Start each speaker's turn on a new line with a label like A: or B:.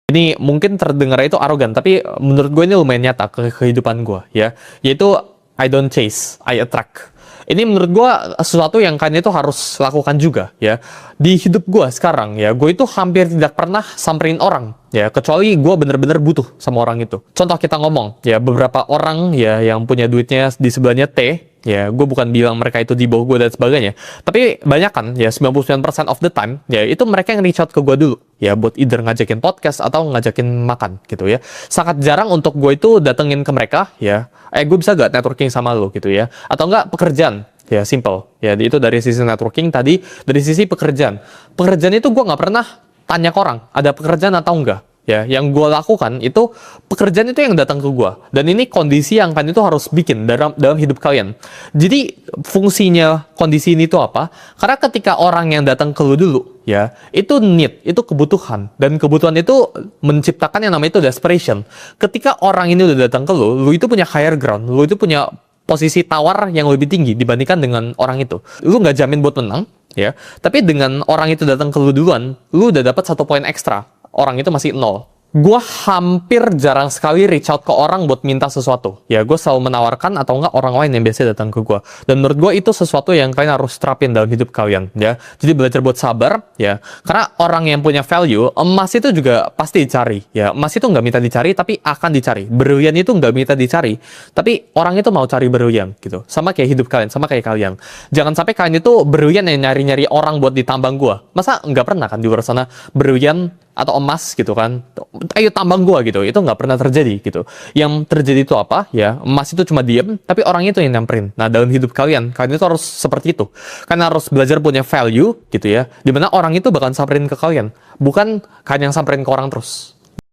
A: Ini mungkin terdengar itu arogan, tapi menurut gue ini lumayan nyata ke kehidupan gue, ya. Yaitu, I don't chase, I attract. Ini menurut gue sesuatu yang kalian itu harus lakukan juga, ya. Di hidup gue sekarang, ya, gue itu hampir tidak pernah samperin orang, ya. Kecuali gue bener-bener butuh sama orang itu. Contoh kita ngomong, ya, beberapa orang, ya, yang punya duitnya di sebelahnya T, ya, gue bukan bilang mereka itu di bawah gue dan sebagainya. Tapi banyak kan, ya, 99% of the time, ya, itu mereka yang reach out ke gue dulu. Ya, buat either ngajakin podcast atau ngajakin makan, gitu ya. Sangat jarang untuk gue itu datengin ke mereka, ya. Gue bisa gak networking sama lo, gitu ya. Atau enggak pekerjaan, ya, simple. Ya, itu dari sisi networking tadi, dari sisi pekerjaan. Pekerjaan itu gue nggak pernah tanya ke orang, ada pekerjaan atau enggak. Ya, yang gue lakukan itu pekerjaan itu yang datang ke gue, dan ini kondisi yang kan itu harus bikin dalam hidup kalian. Jadi fungsinya kondisi ini tuh apa? Karena ketika orang yang datang ke lu dulu, ya, itu need, itu kebutuhan, dan kebutuhan itu menciptakan yang namanya itu desperation. Ketika orang ini udah datang ke lu itu punya higher ground, lu itu punya posisi tawar yang lebih tinggi dibandingkan dengan orang itu. Lu nggak jamin buat menang, ya, tapi dengan orang itu datang ke lu duluan, lu udah dapat 1 poin ekstra. Orang itu masih 0. Gue hampir jarang sekali reach out ke orang buat minta sesuatu. Ya, gue selalu menawarkan atau enggak orang lain yang biasa datang ke gue. Dan menurut gue itu sesuatu yang kalian harus terapin dalam hidup kalian, ya. Jadi belajar buat sabar, ya. Karena orang yang punya value, emas itu juga pasti dicari, ya. Emas itu nggak minta dicari, tapi akan dicari. Berlian itu nggak minta dicari, tapi orang itu mau cari berlian, gitu. Sama kayak hidup kalian, sama kayak kalian. Jangan sampai kalian itu berlian yang nyari-nyari orang buat ditambang gue. Masa nggak pernah kan di luar sana berlian atau emas gitu kan, ayo tambang gua gitu, itu nggak pernah terjadi gitu. Yang terjadi itu apa? Ya, emas itu cuma diem, tapi orang itu yang nyamperin. Nah, dalam hidup kalian itu harus seperti itu. Kalian harus belajar punya value gitu ya, dimana orang itu bakal samperin ke kalian, bukan kalian yang samperin ke orang terus.